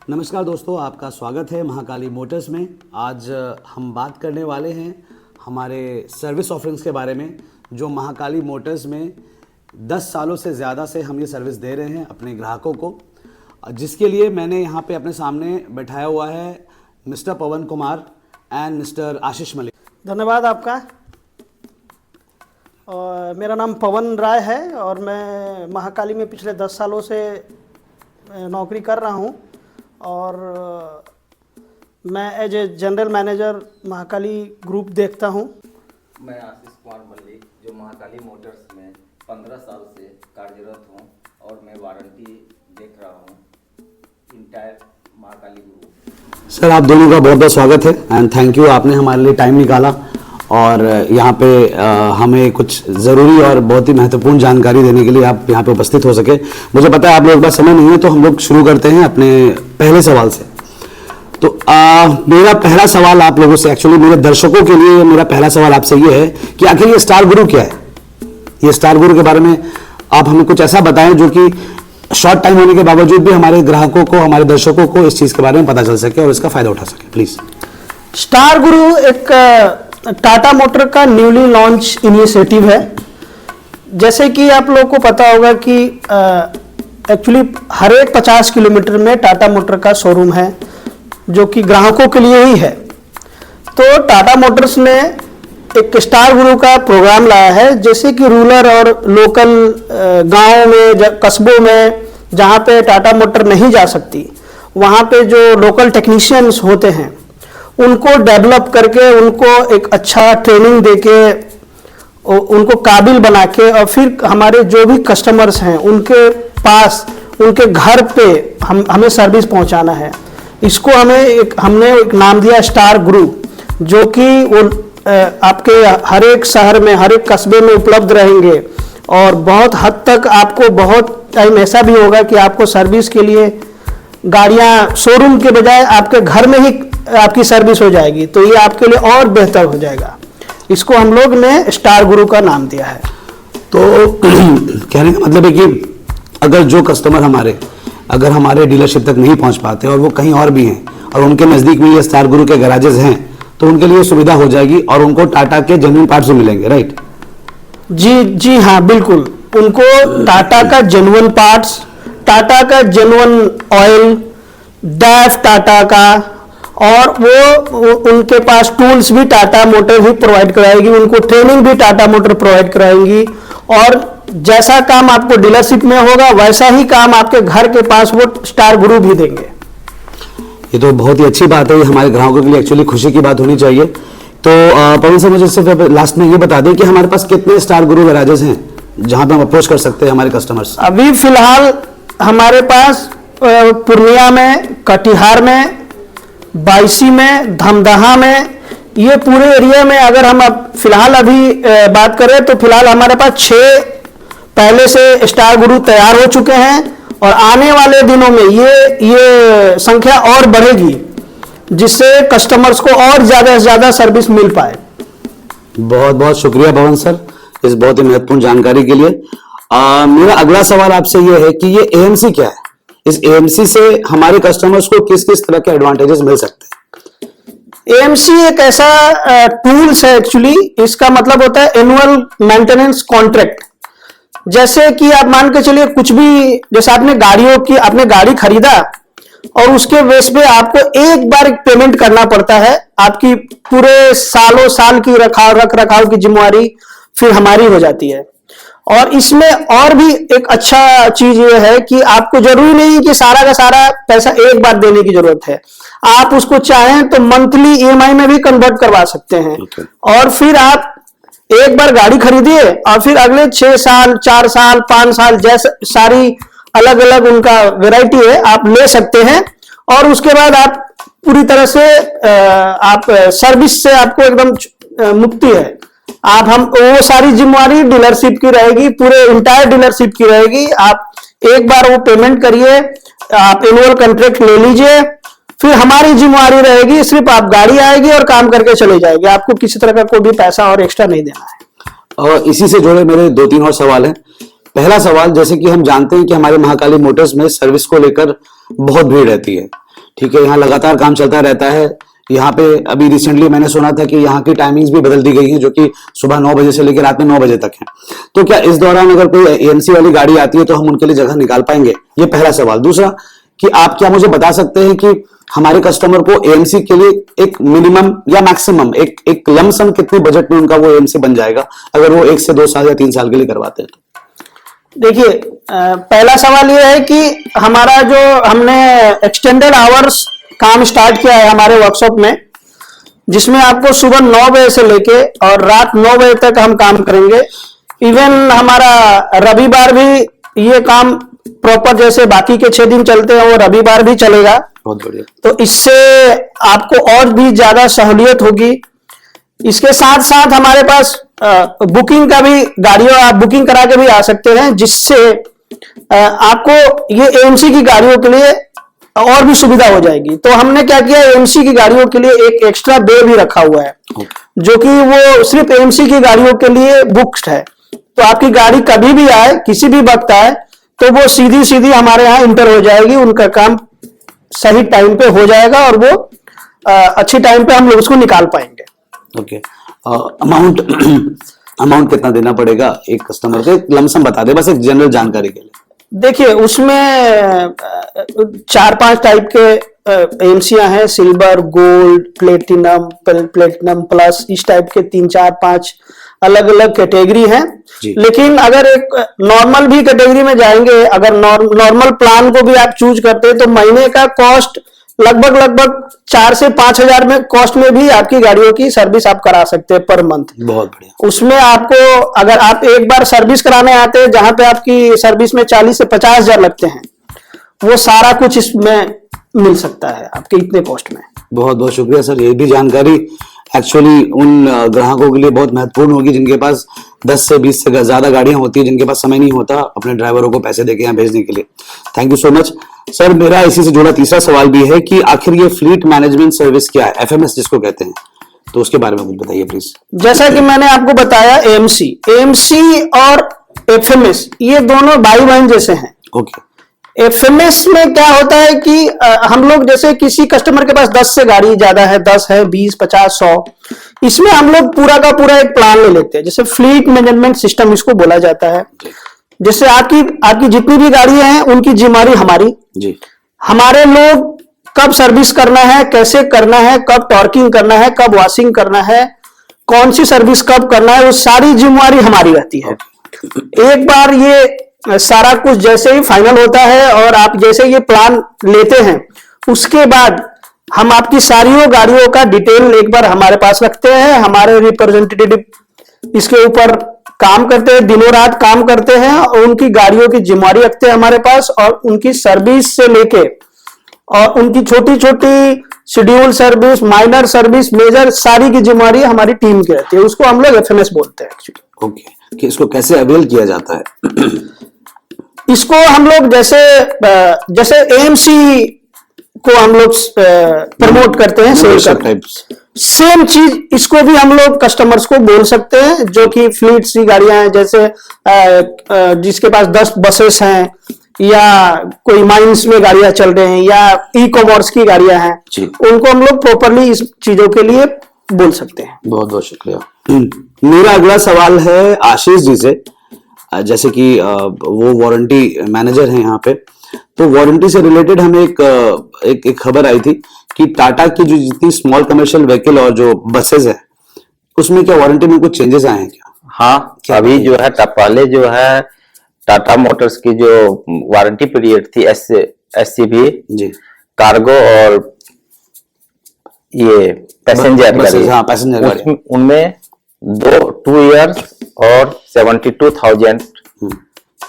नमस्कार दोस्तों, आपका स्वागत है महाकाली मोटर्स में। आज हम बात करने वाले हैं हमारे सर्विस ऑफरिंग्स के बारे में, जो महाकाली मोटर्स में 10 सालों से ज़्यादा से हम ये सर्विस दे रहे हैं अपने ग्राहकों को, जिसके लिए मैंने यहाँ पे अपने सामने बैठाया हुआ है mister Pawan Kumar and mister Ashish Malik. धन्यवाद आपका। और मेरा नाम पवन राय है और मैं महाकाली में पिछले 10 सालों से नौकरी कर रहा हूँ और मैं as a general manager Mahakali group देखता हूँ। मैं आशीष कुमार मलिक, जो महाकाली मोटर्स में 15 साल से कार्यरत हूँ और मैं वारंटी देख रहा हूँ इंटायर महाकाली ग्रुप। सर, आप दोनों का बहुत बहुत स्वागत है एंड थैंक यू, आपने हमारे लिए टाइम निकाला और यहाँ पे हमें कुछ ज़रूरी और बहुत ही महत्वपूर्ण जानकारी देने के लिए आप यहाँ पे उपस्थित हो सके। मुझे पता है आप लोगों के पास समय नहीं है, तो हम लोग शुरू करते हैं अपने पहले सवाल से। तो मेरा पहला सवाल आप लोगों से, एक्चुअली मेरे दर्शकों के लिए मेरा पहला सवाल आपसे ये है कि आखिर ये स्टार गुरु क्या है। ये स्टार गुरु के बारे में आप हमें कुछ ऐसा बताएं जो कि शॉर्ट टाइम होने के बावजूद भी हमारे ग्राहकों को, हमारे दर्शकों को इस चीज़ के बारे में पता चल सके और इसका फ़ायदा उठा सके। प्लीज़। स्टार गुरु एक टाटा मोटर का न्यूली लॉन्च इनिशिएटिव है। जैसे कि आप लोगों को पता होगा कि एक्चुअली हर एक 50 किलोमीटर में टाटा मोटर का शोरूम है, जो कि ग्राहकों के लिए ही है। तो टाटा मोटर्स ने एक स्टार गुरु का प्रोग्राम लाया है, जैसे कि रूरल और लोकल गाँव में, कस्बों में जहाँ पे टाटा मोटर नहीं जा सकती, वहाँ पे जो लोकल टेक्नीशियंस होते हैं उनको डेवलप करके, उनको एक अच्छा ट्रेनिंग देके, उनको काबिल बना के, और फिर हमारे जो भी कस्टमर्स हैं उनके पास, उनके घर पे हमें सर्विस पहुंचाना है। इसको हमने एक नाम दिया स्टार गुरु, जो कि वो आपके हर एक शहर में, हर एक कस्बे में उपलब्ध रहेंगे और बहुत हद तक आपको बहुत टाइम ऐसा भी होगा कि आपको सर्विस के लिए गाड़ियां शोरूम के बजाय आपके घर में ही आपकी सर्विस हो जाएगी, तो ये आपके लिए और बेहतर हो जाएगा। इसको हम लोग ने स्टार गुरु का नाम दिया है। तो कहने का मतलब है कि अगर जो कस्टमर अगर हमारे डीलरशिप तक नहीं पहुंच पाते और वो कहीं और भी हैं और उनके नज़दीक में ये स्टार गुरु के गैराजेस हैं, तो उनके लिए सुविधा हो जाएगी और उनको टाटा के जेन्युइन पार्ट्स भी मिलेंगे, राइट? जी हाँ, बिल्कुल। उनको टाटा का जेन्युइन पार्ट्स, टाटा का जेन्युइन ऑयल, डैफ टाटा का, और वो उनके पास टूल्स भी टाटा मोटर ही प्रोवाइड कराएगी, उनको ट्रेनिंग भी टाटा मोटर प्रोवाइड कराएंगी, और जैसा काम आपको डीलरशिप में होगा वैसा ही काम आपके घर के पास वो स्टार गुरु भी देंगे। ये तो बहुत ही अच्छी बात है, ये हमारे ग्राहकों के लिए एक्चुअली खुशी की बात होनी चाहिए। तो पवन सर, मुझे सिर्फ लास्ट में ये बता दें कि हमारे पास कितने स्टार गुरु गैराजेस हैं जहां पे हम अप्रोच कर सकते हैं हमारे कस्टमर्स? अभी फिलहाल हमारे पास पूर्णिया में, कटिहार में, बायसी में, धमदाहा में, ये पूरे एरिया में अगर हम अब फिलहाल अभी बात करें तो फिलहाल हमारे पास 6 पहले से स्टार गुरु तैयार हो चुके हैं और आने वाले दिनों में ये संख्या और बढ़ेगी, जिससे कस्टमर्स को और ज़्यादा से ज़्यादा सर्विस मिल पाए। बहुत बहुत शुक्रिया पवन सर इस बहुत ही महत्वपूर्ण जानकारी के लिए। मेरा अगला सवाल आपसे ये है कि ये एएमसी क्या है? इस एएमसी से हमारे कस्टमर्स को किस किस तरह के एडवांटेजेस मिल सकते हैं? एएमसी एक ऐसा टूल्स है, एक्चुअली इसका मतलब होता है एनुअल मेंटेनेंस कॉन्ट्रैक्ट। जैसे कि आप मान के चलिए, कुछ भी, जैसे आपने गाड़ी खरीदा और उसके बेस पे आपको एक बार पेमेंट करना पड़ता है, आपकी पूरे सालों साल की रख रखाव की जिम्मेवारी फिर हमारी हो जाती है। और इसमें और भी एक अच्छा चीज ये है कि आपको जरूरी नहीं कि सारा का सारा पैसा एक बार देने की जरूरत है, आप उसको चाहें तो मंथली ईएमआई में भी कन्वर्ट करवा सकते हैं। और फिर आप एक बार गाड़ी खरीदिए और फिर अगले 6 साल, 4 साल, 5 साल, जैसे सारी अलग अलग उनका वैरायटी है, आप ले सकते हैं। और उसके बाद आप पूरी तरह से आप सर्विस से आपको एकदम मुक्ति है। वो सारी जिम्मेवारी डीलरशिप की रहेगी, पूरे इंटायर डीलरशिप की रहेगी। आप एक बार वो पेमेंट करिए, आप एनुअल कॉन्ट्रैक्ट ले लीजिए, फिर हमारी जिम्मेवारी रहेगी, सिर्फ आप गाड़ी आएगी और काम करके चले जाएगी, आपको किसी तरह का कोई भी पैसा और एक्स्ट्रा नहीं देना है। और इसी से जुड़े मेरे 2-3 और सवाल हैं। पहला सवाल, जैसे कि हम जानते हैं कि हमारे महाकाली मोटर्स में सर्विस को लेकर बहुत भीड़ रहती है, ठीक है, यहाँ लगातार काम चलता रहता है। यहाँ पे अभी रिसेंटली मैंने सुना था कि यहाँ की टाइमिंग्स भी बदल दी गई हैं, जो कि सुबह 9 बजे से लेकर रात में 9 बजे तक है। तो क्या इस दौरान अगर कोई एएमसी वाली गाड़ी आती है तो हम उनके लिए जगह निकाल पाएंगे? ये पहला सवाल। दूसरा कि आप क्या मुझे बता सकते हैं कि हमारे कस्टमर को एएमसी के लिए एक मिनिमम या मैक्सिमम एक लमसम कितने बजट में उनका वो एएमसी बन जाएगा अगर वो 1 से 2 साल या 3 साल के लिए करवाते हैं तो? देखिए, पहला सवाल ये है कि हमारा जो हमने एक्सटेंडेड आवर्स काम स्टार्ट किया है हमारे वर्कशॉप में, जिसमें आपको सुबह 9 बजे से लेके और रात 9 बजे तक हम काम करेंगे। इवन हमारा रविवार भी ये काम प्रॉपर जैसे बाकी के 6 दिन चलते हैं वो रविवार भी चलेगा। बहुत बढ़िया। तो इससे आपको और भी ज्यादा सहूलियत होगी। इसके साथ साथ हमारे पास बुकिंग का भी गाड़ियों आप बुकिंग करा के भी आ सकते हैं, जिससे आपको ये एएमसी की गाड़ियों के लिए और भी सुविधा हो जाएगी। तो हमने क्या किया, एएमसी की गाड़ियों के लिए एक एक्स्ट्रा बे भी रखा हुआ है, जो कि वो सिर्फ एएमसी की गाड़ियों के लिए बुक्ड है। तो आपकी गाड़ी कभी भी आए, किसी भी वक्त आए, तो वो सीधी सीधी हमारे यहाँ इंटर हो जाएगी, उनका काम सही टाइम पे हो जाएगा और वो अच्छी टाइम पे हम लोग उसको निकाल पाएंगे। ओके। अमाउंट कितना देना पड़ेगा एक कस्टमर को? एक लमसम बता दे, बस एक जनरल जानकारी के लिए। देखिए, उसमें 4-5 टाइप के एएमसीआं हैं, सिल्वर, गोल्ड, प्लेटिनम प्लस, इस टाइप के 3-4-5 अलग अलग कैटेगरी हैं। लेकिन अगर एक नॉर्मल भी कैटेगरी में जाएंगे, अगर नॉर्मल प्लान को भी आप चूज करते हैं तो महीने का कॉस्ट लगभग 4 से 5 हजार में कॉस्ट में भी आपकी गाड़ियों की सर्विस आप करा सकते हैं पर मंथ। बहुत बढ़िया। उसमें आपको अगर आप एक बार सर्विस कराने आते हैं जहां पे आपकी सर्विस में 40 से 50 हजार लगते हैं, वो सारा कुछ इसमें मिल सकता है आपके इतने कॉस्ट में। बहुत बहुत शुक्रिया सर। ये भी जानकारी एक्चुअली उन ग्राहकों के लिए बहुत महत्वपूर्ण होगी जिनके पास 10 से 20 से ज्यादा गाड़ियां होती है, जिनके पास समय नहीं होता अपने ड्राइवरों को पैसे देके यहाँ भेजने के लिए। Thank you so much sir. मेरा इसी से जुड़ा तीसरा सवाल भी है कि आखिर ये फ्लीट मैनेजमेंट सर्विस क्या है, एफएमएस जिसको कहते हैं, तो उसके बारे में कुछ बताइए प्लीज। जैसा कि मैंने आपको बताया, एएमसी और एफएमएस ये दोनों भाई बहन जैसे हैं। ओके। एफएमएस में क्या होता है कि हम लोग जैसे किसी कस्टमर के पास 10 से गाड़ी ज्यादा है, 10 है, 20, 50, 100, इसमें हम लोग पूरा का पूरा एक प्लान ले लेते हैं, जैसे फ्लीट मैनेजमेंट सिस्टम इसको बोला जाता है। जैसे आपकी जितनी भी गाड़ियां हैं उनकी जिम्मेदारी हमारी जी। हमारे लोग कब सर्विस करना है, कैसे करना है, कब टॉर्किंग करना है, कब वॉशिंग करना है, कौन सी सर्विस कब करना है, वो सारी जिम्मेदारी हमारी रहती है। एक बार ये सारा कुछ जैसे ही फाइनल होता है और आप जैसे ये प्लान लेते हैं, उसके बाद हम आपकी सारी गाड़ियों का डिटेल एक बार हमारे पास रखते हैं। हमारे रिप्रेजेंटेटिव इसके ऊपर काम करते हैं, दिनों रात काम करते हैं और उनकी गाड़ियों की जिम्मेदारी रखते हैं हमारे पास, और उनकी सर्विस से लेके और उनकी छोटी छोटी schedule service, minor service, major, सारी की जिम्मेदारी हमारी टीम की रहती है। उसको हम लोग एफएमएस बोलते हैं एक्चुअली। ओके। कि इसको कैसे अवेल किया जाता है? इसको हम लोग जैसे एएमसी को हम लोग प्रमोट करते हैं, सेल करते हैं, सेम चीज इसको भी हम लोग कस्टमर्स को बोल सकते हैं जो कि फ्लीट सी गाड़ियां हैं, जैसे जिसके पास 10 बसेस हैं या कोई माइंस में गाड़ियां चल रहे हैं या ई कॉमर्स की गाड़ियां हैं, उनको हम लोग प्रॉपरली इस चीजों के लिए बोल सकते हैं। बहुत बहुत शुक्रिया। मेरा अगला सवाल है आशीष जी से। जैसे कि वो वारंटी मैनेजर हैं यहाँ पे, तो वारंटी से रिलेटेड हमें एक खबर आई थी कि टाटा की जो जितनी स्मॉल कमर्शियल व्हीकल और जो बसेस है उसमें क्या वारंटी में कुछ चेंजेस आए हैं क्या? हाँ, अभी जो है पहले जो है टाटा मोटर्स की जो वारंटी पीरियड थी एससीवी जी, कार्गो और ये पैसेंजर गाड़ी, हाँ पैसेंजर गाड़ी, उनमें 2 ईयर्स और 72,000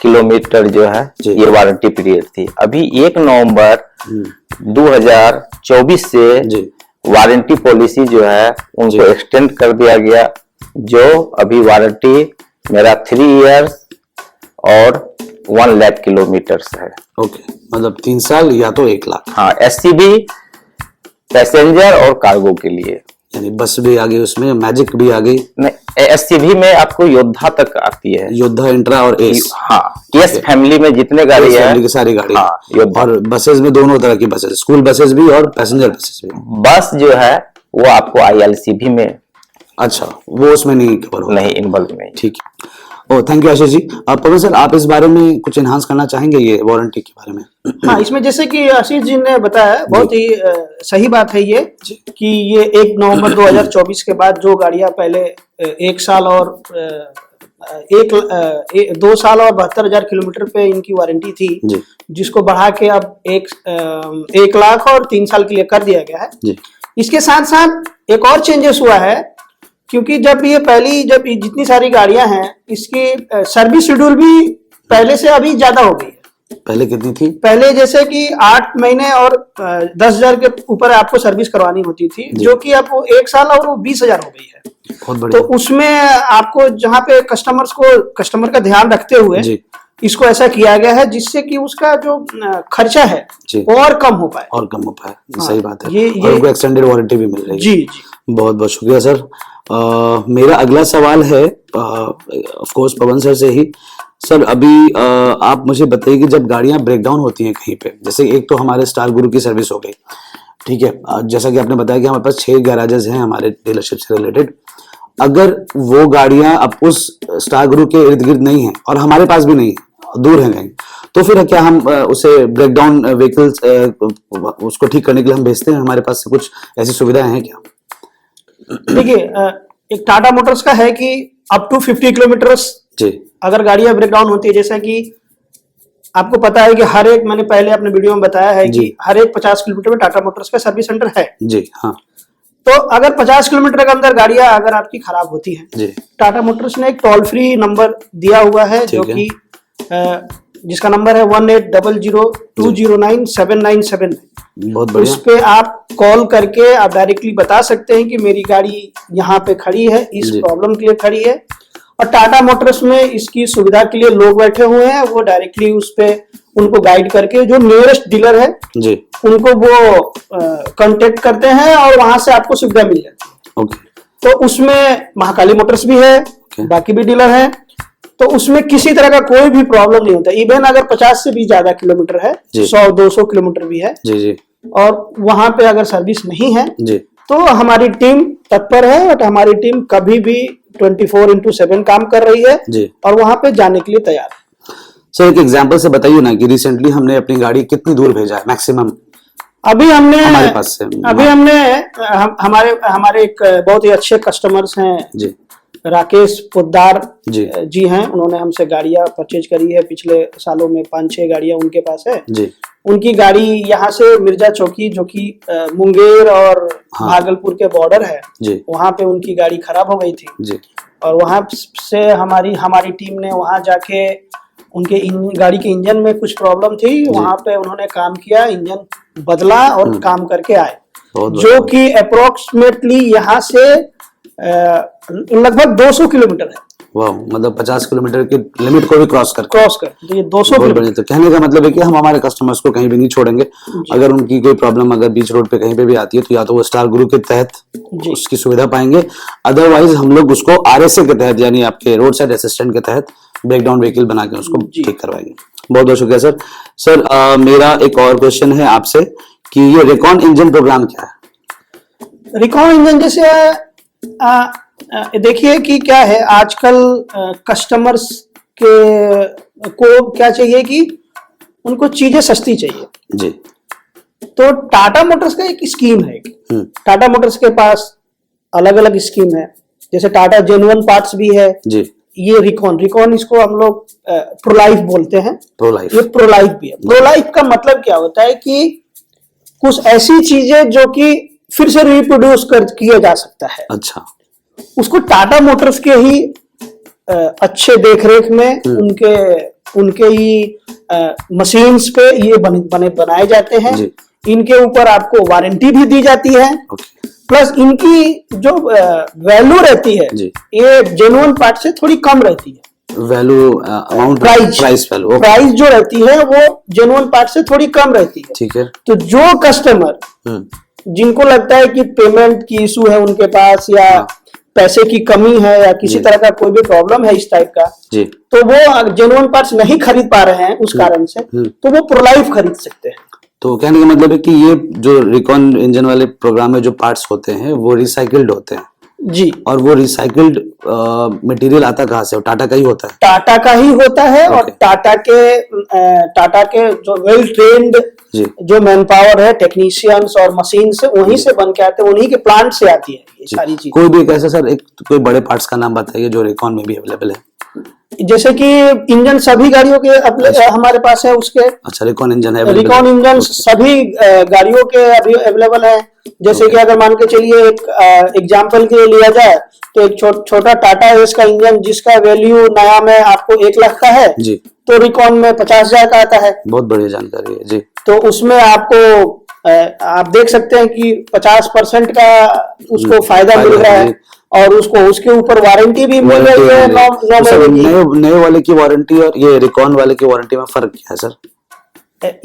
किलोमीटर जो है ये वारंटी पीरियड थी। अभी 1 नवंबर 2024 से वारंटी पॉलिसी जो है उनको एक्सटेंड कर दिया गया, जो अभी वारंटी मेरा 3 ईयर्स और 1 लाख किलोमीटर है। ओके, मतलब 3 साल या तो 1 लाख। हाँ, एससीवी, पैसेंजर और कार्गो के लिए। यानी बस भी आ गई, उसमें मैजिक भी आ गई, नहीं, एससीवी में आपको योद्धा तक आती है। योद्धा, इंट्रा और एस। हाँ, एस फैमिली में जितने गाड़ी है, फैमिली की सारी गाड़ी। हाँ, योद्धा। और बसेस में दोनों तरह की बसेस, स्कूल बसेस भी और पैसेंजर बसेस भी। बस जो है वो आपको आईएलसीवी में अच्छा, वो उसमें नहीं कवर होगा। नहीं, इन्वॉल्व नहीं। ठीक है। Oh, thank you Ashish ji. Pawan sir, आप इस बारे में कुछ एनहांस करना चाहेंगे ये वारंटी के बारे में? हाँ, इसमें जैसे कि आशीष जी ने बताया, बहुत ही सही बात है ये कि ये 1 नवंबर 2024 के बाद जो गाड़ियां पहले 1 साल और 2 साल और 72,000 किलोमीटर पे इनकी वारंटी थी, जी जिसको बढ़ा के अब 1 लाख और 3 साल के लिए कर दिया गया है। जी। इसके साथ साथ एक और चेंजेस हुआ है, क्योंकि जब ये जितनी सारी गाड़ियां हैं, इसकी सर्विस शेड्यूल भी पहले से अभी ज्यादा हो गई है। पहले कितनी थी? पहले जैसे कि 8 महीने और 10,0000 के ऊपर आपको सर्विस करवानी होती थी, जो कि अब 1 साल और वो 20,000 हो गई है। बहुत बढ़िया। तो उसमें आपको जहाँ पे कस्टमर का ध्यान रखते हुए जी। इसको ऐसा किया गया है, जिससे कि उसका जो खर्चा है जी। और कम हो पाए। और कम हो पाए, हाँ, सही बात है। ये और उनको एक्सटेंडेड वारंटी भी मिल रही है। जी जी। बहुत बहुत शुक्रिया सर। मेरा अगला सवाल है ऑफ कोर्स पवन सर से ही। सर, अभी आप मुझे बताइए कि जब गाड़ियां ब्रेक डाउन होती हैं कहीं पे, जैसे एक तो हमारे स्टार गुरु की सर्विस हो गई, ठीक है, जैसा कि आपने बताया कि हमारे पास 6 गैराजेस हैं हमारे डीलरशिप से रिलेटेड। अगर वो गाड़ियां अब उस स्टार गुरु के इर्द गिर्द नहीं है और हमारे पास भी नहीं है, दूर है कहीं, तो फिर क्या हम उसे ब्रेक डाउन व्हीकल्स उसको ठीक करने के लिए हम भेजते हैं? हमारे पास से कुछ ऐसी सुविधाएं हैं क्या? देखिए, एक टाटा मोटर्स का है कि अप टू 50 किलोमीटर्स जी। अगर गाड़ियां ब्रेक डाउन होती है, जैसा कि आपको पता है कि हर एक, मैंने पहले अपने वीडियो में बताया है जी। कि हर एक 50 किलोमीटर में टाटा मोटर्स का सर्विस सेंटर है। जी हाँ। तो अगर 50 किलोमीटर के अंदर गाड़ियां अगर आपकी खराब होती हैं, जी। टाटा मोटर्स ने एक टोल फ्री नंबर दिया हुआ है, जो ठीक है। कि जिसका नंबर है 1800209797। बहुत तो बढ़िया। उस पे आप कॉल करके आप डायरेक्टली बता सकते हैं कि मेरी गाड़ी यहाँ पे खड़ी है, इस जी। प्रॉब्लम के लिए खड़ी है। और टाटा मोटर्स में इसकी सुविधा के लिए लोग बैठे हुए हैं, वो डायरेक्टली उस पे उनको गाइड करके, जो नियरेस्ट डीलर है जी। उनको वो कांटेक्ट करते हैं और वहां से आपको सुविधा मिल जाती है। ओके। तो उसमें महाकाली मोटर्स भी है, बाकी भी डीलर है, तो उसमें किसी तरह का कोई भी प्रॉब्लम नहीं होता। इवन अगर 50 से भी ज्यादा किलोमीटर है, जी। 100-200 किलोमीटर भी है, जी जी और वहां पे अगर सर्विस नहीं है, जी। तो हमारी टीम तत्पर है और हमारी टीम कभी भी 24/7 काम कर रही है जी। और वहां पे जाने के लिए तैयार है। सर, एक एग्जांपल से बताइए ना कि रिसेंटली हमने अपनी गाड़ी कितनी दूर भेजा है मैक्सिमम अभी हमने हमारे पास से? हमारे एक बहुत ही अच्छे कस्टमर्स हैं, जी। राकेश पोद्दार जी। जी हैं। उन्होंने हमसे गाड़ियां परचेज करी है पिछले सालों में, 5-6 गाड़ियां उनके पास है। जी। उनकी गाड़ी यहाँ से मिर्जा चौकी, जो कि मुंगेर और हाँ। भागलपुर के बॉर्डर है, जी। वहां पे उनकी गाड़ी खराब हो गई थी। जी। और वहां से हमारी टीम ने वहां जाके उनके गाड़ी के इंजन में कुछ प्रॉब्लम थी, वहां पे उन्होंने काम किया, इंजन बदला और काम करके आए, जो कि अप्रोक्सीमेटली यहाँ से लगभग 200 किलोमीटर है। वाह, मतलब 50 किलोमीटर की लिमिट को भी क्रॉस कर तो ये 200 बहुत बढ़िया। तो कहने का मतलब है कि हम हमारे कस्टमर्स को कहीं भी नहीं छोड़ेंगे। अगर उनकी कोई प्रॉब्लम अगर बीच रोड पे कहीं पे भी आती है, तो या तो वो स्टार गुरु के तहत उसकी सुविधा पाएंगे, अदरवाइज हम लोग उसको आरएसए के तहत, यानी आपके रोड साइड असिस्टेंट के तहत ब्रेकडाउन व्हीकल बना के उसको ठीक करवाएंगे। बहुत बहुत शुक्रिया सर। सर, मेरा एक और क्वेश्चन है आपसे कि ये रिकॉन इंजन प्रोग्राम क्या है? रिकॉन इंजन जैसे देखिए कि क्या है, आजकल कस्टमर्स को क्या चाहिए कि उनको चीजें सस्ती चाहिए। जी। तो टाटा मोटर्स का एक स्कीम है, टाटा मोटर्स के पास अलग अलग स्कीम है, जैसे टाटा जेन्युइन पार्ट्स भी है जी। ये रिकॉन इसको हम लोग प्रोलाइफ बोलते हैं। प्रोलाइफ, ये प्रोलाइफ भी है। प्रोलाइफ का मतलब क्या होता है कि कुछ ऐसी चीजें जो कि फिर से रिप्रोड्यूस किया जा सकता है। अच्छा। उसको टाटा मोटर्स के ही अच्छे देखरेख में उनके ही मशीन्स पे ये बनाए जाते हैं। इनके ऊपर आपको वारंटी भी दी जाती है। प्लस इनकी जो वैल्यू रहती है, ये जेन्युइन पार्ट से थोड़ी कम रहती है। वैल्यू अमाउंट, प्राइस जो रहती है वो जेन्युइन पार्ट से थोड़ी कम रहती है। ठीक है। तो जो कस्टमर जिनको लगता है कि पेमेंट की इशू है उनके पास, या पैसे की कमी है, या किसी तरह का कोई भी प्रॉब्लम है इस टाइप का, जी तो वो जेन्युइन पार्ट्स नहीं खरीद पा रहे हैं उस कारण से, तो वो प्रोलाइफ खरीद सकते हैं। तो कहने का मतलब है कि ये जो रिकॉन इंजन वाले प्रोग्राम में जो पार्ट्स होते हैं वो रिसाइकिल्ड होते हैं, जी, और वो रिसाइकिल्ड मटेरियल आता कहाँ से? टाटा का ही होता है। टाटा का ही होता है, और टाटा के जो वेल ट्रेन्ड जी जो मैन पावर है, टेक्नीशियंस और मशीन से वहीं से बन के आते हैं, उन्हीं के प्लांट से आती है ये सारी चीज। कोई भी एक ऐसा सर, एक कोई बड़े पार्ट्स का नाम बताइए जो रिकॉन में भी अवेलेबल है। जैसे कि इंजन सभी गाड़ियों के हमारे पास है उसके। अच्छा, रिकॉन इंजन है, रिकॉन इंजन सभी गाड़ियों के अभी अवेलेबल है। जैसे कि अगर मान के चलिए एक एग्जाम्पल के लिए लिया जाए तो एक छोटा टाटा एस का इंजन जिसका वैल्यू नया में आपको 1 लाख का है जी, तो रिकॉन में 50,000 का आता है। बहुत बढ़िया जानकारी है जी। तो उसमें आपको आप देख सकते हैं कि 50% का उसको फायदा मिल रहा है, और उसको उसके ऊपर वारंटी भी मिल रही है 9 महीने। नए वाले की वारंटी और ये रिकॉन वाले की वारंटी में फर्क क्या है सर?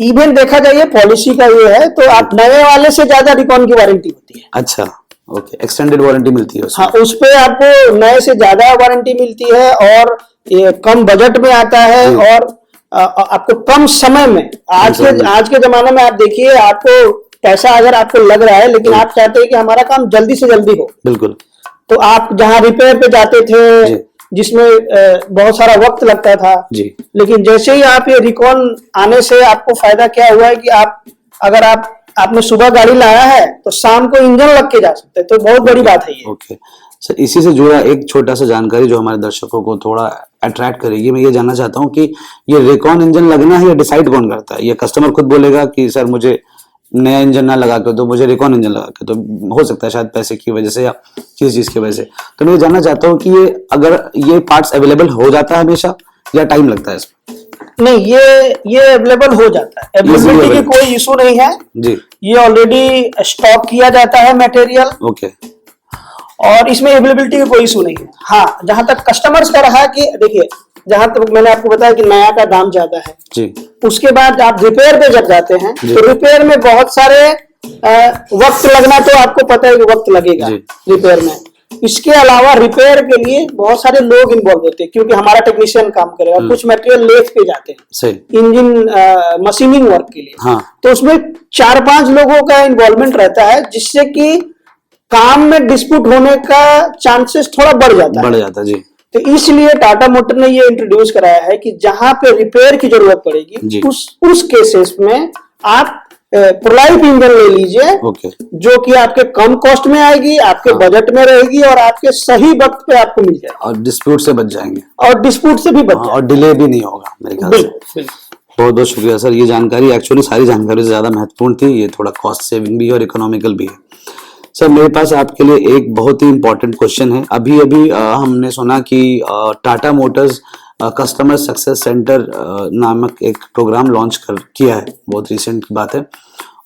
इवन देखा जाए पॉलिसी का ये है, तो आप नए वाले से ज्यादा रिकॉन की वारंटी होती है। अच्छा, ओके, एक्सटेंडेड वारंटी मिलती है उसमें। हाँ, उस पे आपको नए से ज्यादा वारंटी मिलती है, और ये कम बजट में आता है, और आपको कम समय में, आज के जमाने में आप देखिए, आपको पैसा अगर आपको लग रहा है लेकिन आप चाहते हैं कि हमारा काम जल्दी से जल्दी हो, बिल्कुल, तो आप जहाँ रिपेयर पे जाते थे जिसमें बहुत सारा वक्त लगता था जी, लेकिन जैसे ही आप ये रिकॉन आने से आपको फायदा क्या हुआ है कि अगर आपने सुबह गाड़ी लाया है तो शाम को इंजन लग के जा सकते हैं, तो बहुत बड़ी बात है ये। ओके सर, इसी से जुड़ा एक छोटा सा जानकारी जो हमारे दर्शकों को थोड़ा अट्रैक्ट करेगी। मैं ये जानना चाहता हूँ कि ये रिकॉन इंजन लगना है, ये डिसाइड कौन करता है? ये कस्टमर खुद बोलेगा कि सर मुझे नया इंजन ना लगा के, तो मुझे रिकॉन इंजन लगा के, तो हो सकता है शायद पैसे की वजह से या किसी चीज की वजह से। तो मैं ये जानना चाहता हूँ कि ये अगर ये पार्ट्स अवेलेबल हो जाता है हमेशा या टाइम लगता है इसमें? नहीं, ये अवेलेबल हो जाता है, अवेलेबिलिटी की कोई इशू नहीं है जी। ये ऑलरेडी स्टॉक किया जाता है मटेरियल, ओके, और इसमें अवेलेबिलिटी की कोई इशू नहीं है। हाँ, जहां तक कस्टमर्स का रहा कि देखिए, जहां तक मैंने आपको बताया कि नया का दाम ज्यादा है जी, उसके बाद आप रिपेयर पे जब जाते हैं तो रिपेयर में बहुत सारे वक्त लगना, तो आपको पता है कि वक्त लगेगा रिपेयर में। इसके अलावा रिपेयर के लिए बहुत सारे लोग इन्वॉल्व होते हैं, क्योंकि हमारा टेक्नीशियन काम करेगा, कुछ मटेरियल लेथ पे जाते हैं सही, इंजन मशीनिंग वर्क के लिए। हाँ, तो उसमें 4-5 लोगों का इन्वॉल्वमेंट रहता है, जिससे कि काम में डिस्प्यूट होने का चांसेस थोड़ा बढ़ जाता है जी। तो इसलिए टाटा मोटर ने ये इंट्रोड्यूस कराया है कि जहां पे रिपेयर की जरूरत पड़ेगी उस केसेस में आप प्रोलाइफ इंजन ले लीजिए, जो कि आपके कम कॉस्ट में आएगी, आपके बजट में रहेगी, और आपके सही वक्त पे आपको मिल जाएगी, और डिस्प्यूट से बच जाएंगे, और डिस्प्यूट से भी बच जाएंगे, और डिले भी नहीं होगा मेरे ख्याल से। बहुत बहुत शुक्रिया सर, ये जानकारी एक्चुअली सारी जानकारी से ज्यादा महत्वपूर्ण थी, ये थोड़ा कॉस्ट सेविंग भी है और इकोनॉमिकल भी है। सर, मेरे पास आपके लिए एक बहुत ही इंपॉर्टेंट क्वेश्चन है। अभी हमने सुना कि Tata Motors customer success centre नामक एक प्रोग्राम लॉन्च किया है, बहुत रिसेंट की बात है,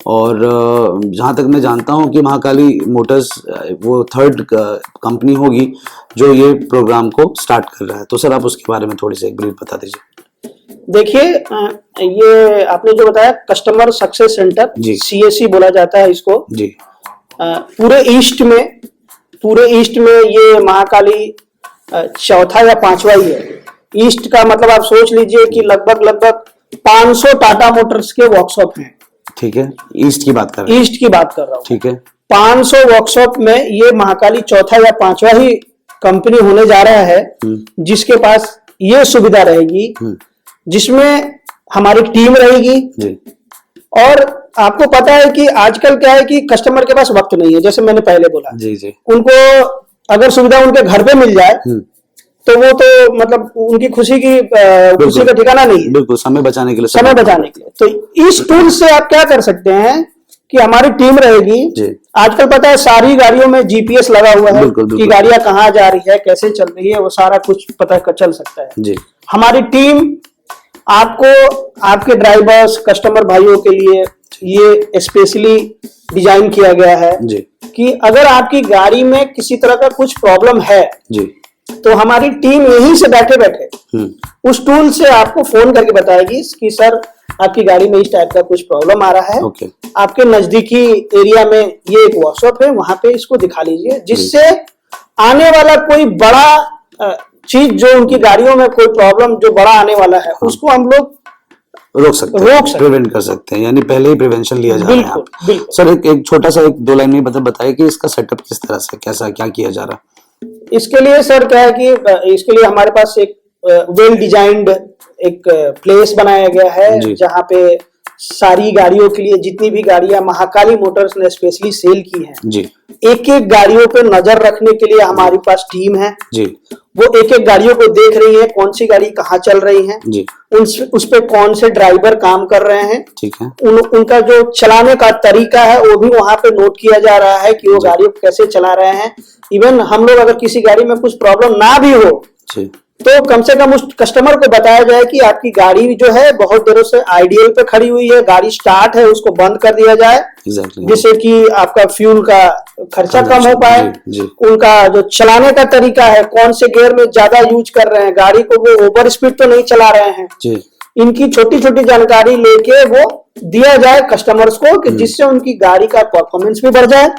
और जहाँ तक मैं जानता हूँ कि महाकाली मोटर्स वो 3rd कंपनी होगी जो ये प्रोग्राम को स्टार्ट कर रहा है। तो सर, आप उसके बारे में थोड़ी सी एक ब्रीफ बता दीजिए। देखिए, ये आपने जो बताया कस्टमर सक्सेस सेंटर, CSC बोला जाता है इसको जी। पूरे ईस्ट में ये महाकाली 4था या 5वां ही है। ईस्ट का मतलब आप सोच लीजिए कि लगभग 500 टाटा मोटर्स के वर्कशॉप हैं। ठीक है, ईस्ट की बात कर रहा हूँ। ठीक है, 500 वर्कशॉप में ये महाकाली 4था या 5वां ही कंपनी होने जा रहा है जिसके पास ये सुविधा रहेगी, जिसमें हमारी टीम रहेगी जी। और आपको पता है कि आजकल क्या है कि कस्टमर के पास वक्त नहीं है, जैसे मैंने पहले बोला जी जी। उनको अगर सुविधा उनके घर पे मिल जाए तो वो तो मतलब उनकी खुशी का ठिकाना नहीं है। बिल्कुल, समय बचाने के लिए। तो इस टूल से आप क्या कर सकते हैं कि हमारी टीम रहेगी। आजकल पता है सारी गाड़ियों में GPS लगा हुआ है कि गाड़ियां कहाँ जा रही है, कैसे चल रही है, वो सारा कुछ पता चल सकता है जी। हमारी टीम आपको आपके ड्राइवर्स कस्टमर भाइयों के लिए ये स्पेशली डिजाइन किया गया है जी। कि अगर आपकी गाड़ी में किसी तरह का कुछ प्रॉब्लम है जी, तो हमारी टीम यहीं से बैठे उस टूल से आपको फोन करके बताएगी कि सर आपकी गाड़ी में इस टाइप का कुछ प्रॉब्लम आ रहा है, ओके आपके नजदीकी एरिया में ये एक वर्कशॉप है, वहां पे इसको दिखा लीजिए, जिससे आने वाला कोई बड़ा चीज जो उनकी गाड़ियों में कोई प्रॉब्लम जो बड़ा आने वाला है, उसको हम लोग रोक सकते हैं, प्रिवेंट कर सकते हैं, यानी पहले ही प्रिवेंशन लिया जा रहा है। बिल्कुल, बिल्कुल। सर एक छोटा सा एक 2 लाइन में बताइए कि इसका सेटअप किस तरह से, कैसा क्या किया जा रहा है? इसके लिए सर क्या है कि इसके लिए हमारे पास एक वेल डिजाइंड एक प्लेस बनाया गया है, जहाँ पे सारी गाड़ियों के लिए, जितनी भी गाड़ियां महाकाली मोटर्स ने स्पेशली सेल की हैं जी, एक एक गाड़ियों पे नजर रखने के लिए हमारे पास टीम है जी, वो एक एक गाड़ियों को देख रही है, कौन सी गाड़ी कहाँ चल रही है जी, उस पे कौन से ड्राइवर काम कर रहे हैं, ठीक है, उनका जो चलाने का तरीका है वो भी वहां पे नोट किया जा रहा है कि वो गाड़ी को कैसे चला रहे हैं। इवन हम लोग अगर किसी गाड़ी में कुछ प्रॉब्लम ना भी हो जी, तो कम से कम उस कस्टमर को बताया जाए कि आपकी गाड़ी जो है बहुत देरों से आइडियल पे खड़ी हुई है, गाड़ी स्टार्ट है, उसको बंद कर दिया जाए, जिससे कि आपका फ्यूल का खर्चा कम हो पाए। उनका जो चलाने का तरीका है, कौन से गियर में ज्यादा यूज कर रहे हैं, गाड़ी को वो ओवर स्पीड तो नहीं चला रहे हैं, इनकी छोटी छोटी जानकारी लेके वो दिया जाए कस्टमर्स को, कि जिससे उनकी गाड़ी का परफॉर्मेंस भी बढ़ जाए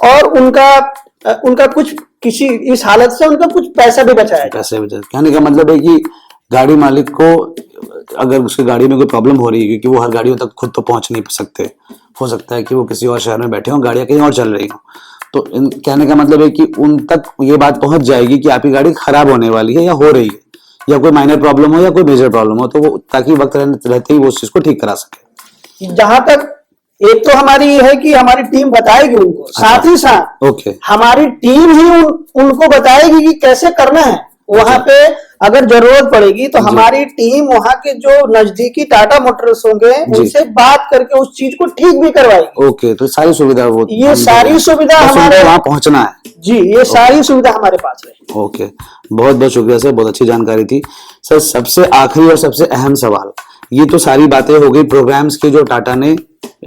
और उनका कुछ किसी इस हालत से उनका कुछ पैसा भी बचाया। कहने का मतलब है कि गाड़ी मालिक को अगर उसकी गाड़ी में कोई प्रॉब्लम हो रही है, क्योंकि वो हर गाड़ियों तक खुद तो पहुंच नहीं सकते, हो सकता है कि वो किसी और शहर में बैठे हों, गाड़ियां कहीं और चल रही हो, तो कहने का मतलब है कि उन तक ये बात पहुंच जाएगी कि आपकी गाड़ी खराब होने वाली है या हो रही है, या कोई माइनर प्रॉब्लम हो या कोई मेजर प्रॉब्लम हो, तो वो ताकि वक्त रहते ही वो उस चीज को ठीक करा सके। जहां तक एक तो हमारी है कि हमारी टीम बताएगी उनको, साथ ही साथ हमारी टीम ही उनको बताएगी कि कैसे करना है। वहां पे अगर जरूरत पड़ेगी तो हमारी टीम वहां के जो नजदीकी टाटा मोटर्स होंगे उनसे बात करके उस चीज को ठीक भी करवाएगी। ओके, तो सारी सुविधा वो, ये सारी सुविधा हमारे वहां पहुंचना है जी, ये सारी सुविधा हमारे पास है। ओके, बहुत बहुत शुक्रिया सर, बहुत अच्छी जानकारी थी सर। सबसे आखिरी और सबसे अहम सवाल, ये तो सारी बातें हो गई प्रोग्राम्स की जो टाटा ने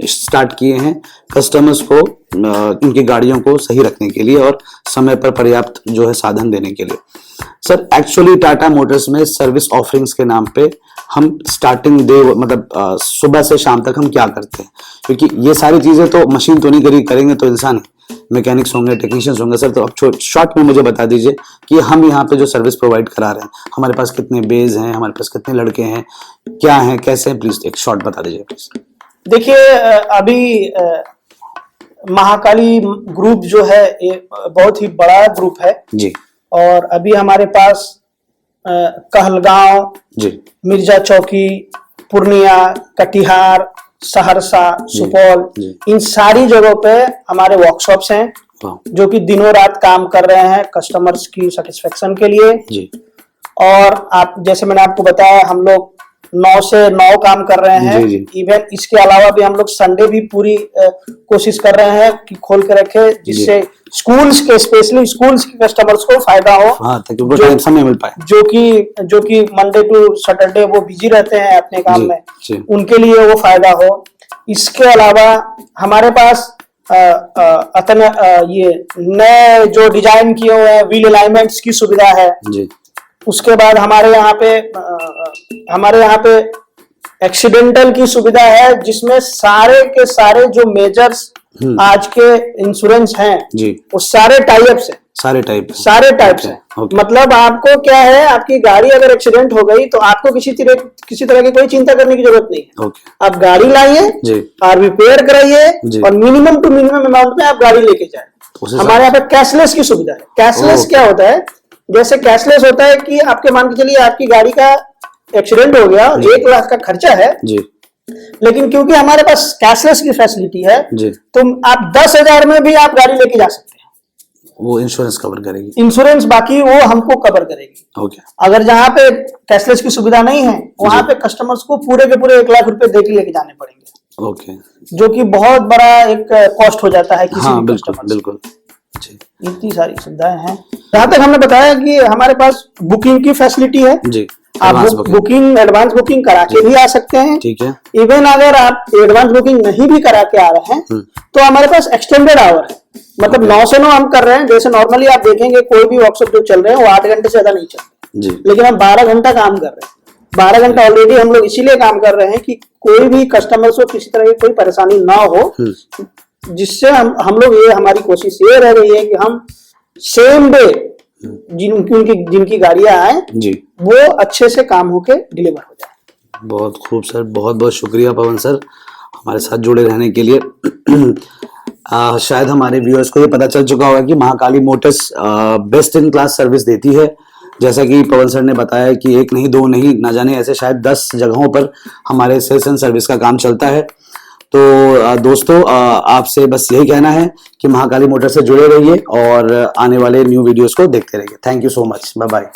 स्टार्ट किए हैं कस्टमर्स को उनकी गाड़ियों को सही रखने के लिए और समय पर पर्याप्त जो है साधन देने के लिए। सर एक्चुअली टाटा मोटर्स में सर्विस ऑफरिंग्स के नाम पे हम स्टार्टिंग डे मतलब सुबह से शाम तक हम क्या करते हैं, क्योंकि ये सारी चीजें तो मशीन तो नहीं करेंगे तो इंसान मैकेनिक्स होंगे, टेक्नीशियंस होंगे। सर तो अब शॉर्ट में मुझे बता दीजिए कि हम यहाँ पे जो सर्विस प्रोवाइड करा रहे हैं, हमारे पास कितने बेज हैं, हमारे पास कितने लड़के हैं, क्या हैं, कैसे हैं, प्लीज एक शॉर्ट बता दीजिए प्लीज। देखिए अभी महाकाली ग्रुप जो है ये बहुत ही बड़ा ग्रुप है जी, और अभी हमारे पास कहलगांव जी, मिर्जा चौकी, पूर्णिया, कटिहार, सहरसा, सुपौल, इन सारी जगहों पे हमारे वर्कशॉप्स हैं जो कि दिनों रात काम कर रहे हैं कस्टमर्स की सेटिस्फेक्शन के लिए जी। और आप जैसे मैंने आपको बताया हम लोग 9 से 9 काम कर रहे हैं। इवन इसके अलावा भी हम लोग संडे भी पूरी कोशिश कर रहे हैं कि खोल के रखे, जिससे स्कूल्स के स्पेशली स्कूल्स के कस्टमर्स को फायदा हो, ताकि उनको टाइम समय मिल पाए, जो कि मंडे टू सैटरडे वो बिजी रहते हैं अपने काम में, उनके लिए वो फायदा हो। इसके अलावा हमारे पास ये नए जो डिजाइन किए हुए हैं व्हील अलाइनमेंट्स की सुविधा है जी। उसके बाद हमारे यहाँ पे एक्सीडेंटल की सुविधा है, जिसमें सारे के सारे जो मेजर्स आज के इंश्योरेंस हैं जी, वो सारे टाइप से मतलब आपको क्या है, आपकी गाड़ी अगर एक्सीडेंट हो गई तो आपको किसी तरह की कोई चिंता करने की जरूरत नहीं है। आप गाड़ी लाइए और रिपेयर कराइए और मिनिमम टू मिनिमम अमाउंट में आप गाड़ी लेके जाए। हमारे यहाँ पे कैशलेस की सुविधा है। कैशलेस क्या होता है, जैसे कैशलेस होता है कि आपके मान के चलिए आपकी गाड़ी का एक्सीडेंट हो गया, 1 लाख का खर्चा है जी, लेकिन क्योंकि हमारे पास कैशलेस की फैसिलिटी है जी, तो आप 10,000 में भी आप गाड़ी लेके जा सकते हैं, वो इंश्योरेंस कवर करेगी, इंश्योरेंस बाकी वो हमको कवर करेगी। ओके। अगर जहाँ पे कैशलेस की सुविधा नहीं है वहां पे कस्टमर्स को पूरे के पूरे 1 लाख रुपए दे के लेके जाने पड़ेंगे। ओके। जो कि बहुत बड़ा एक कॉस्ट हो जाता है किसी भी कस्टमर। बिल्कुल, इतनी सारी सुविधाएं हैं। जहाँ तक हमने बताया कि हमारे पास बुकिंग की फैसिलिटी है जी, आप एडवांस बुकिंग करा के भी आ सकते हैं। ठीक है। इवन अगर आप एडवांस बुकिंग नहीं भी करा के आ रहे हैं तो हमारे पास एक्सटेंडेड आवर है, मतलब 9 से 9 हम कर रहे हैं। जैसे नॉर्मली आप देखेंगे कोई भी वर्कशॉप जो चल रहे हैं वो 8 घंटे से ज्यादा नहीं चलते जी, लेकिन हम 12 घंटा काम कर रहे हैं। 12 घंटा ऑलरेडी हम लोग इसीलिए काम कर रहे हैं कि कोई भी कस्टमर को किसी तरह की कोई परेशानी ना हो, जिससे हम लोग ये हमारी कोशिश ये रह रही है कि हम सेम डे जिनकी गाड़ियां आए जी, वो अच्छे से काम होके डिलीवर हो जाए। बहुत खूब सर, बहुत बहुत शुक्रिया पवन सर हमारे साथ जुड़े रहने के लिए। शायद हमारे व्यूअर्स को ये पता चल चुका होगा कि Mahakali Motors best in class service देती है। जैसा कि पवन सर ने बताया कि एक नहीं दो नहीं ना जाने ऐसे शायद 10 जगहों पर हमारे सेल्स एंड सर्विस का काम चलता है। तो दोस्तों आपसे बस यही कहना है कि महाकाली मोटर से जुड़े रहिए और आने वाले न्यू वीडियोस को देखते रहिए। Thank you so much, bye bye.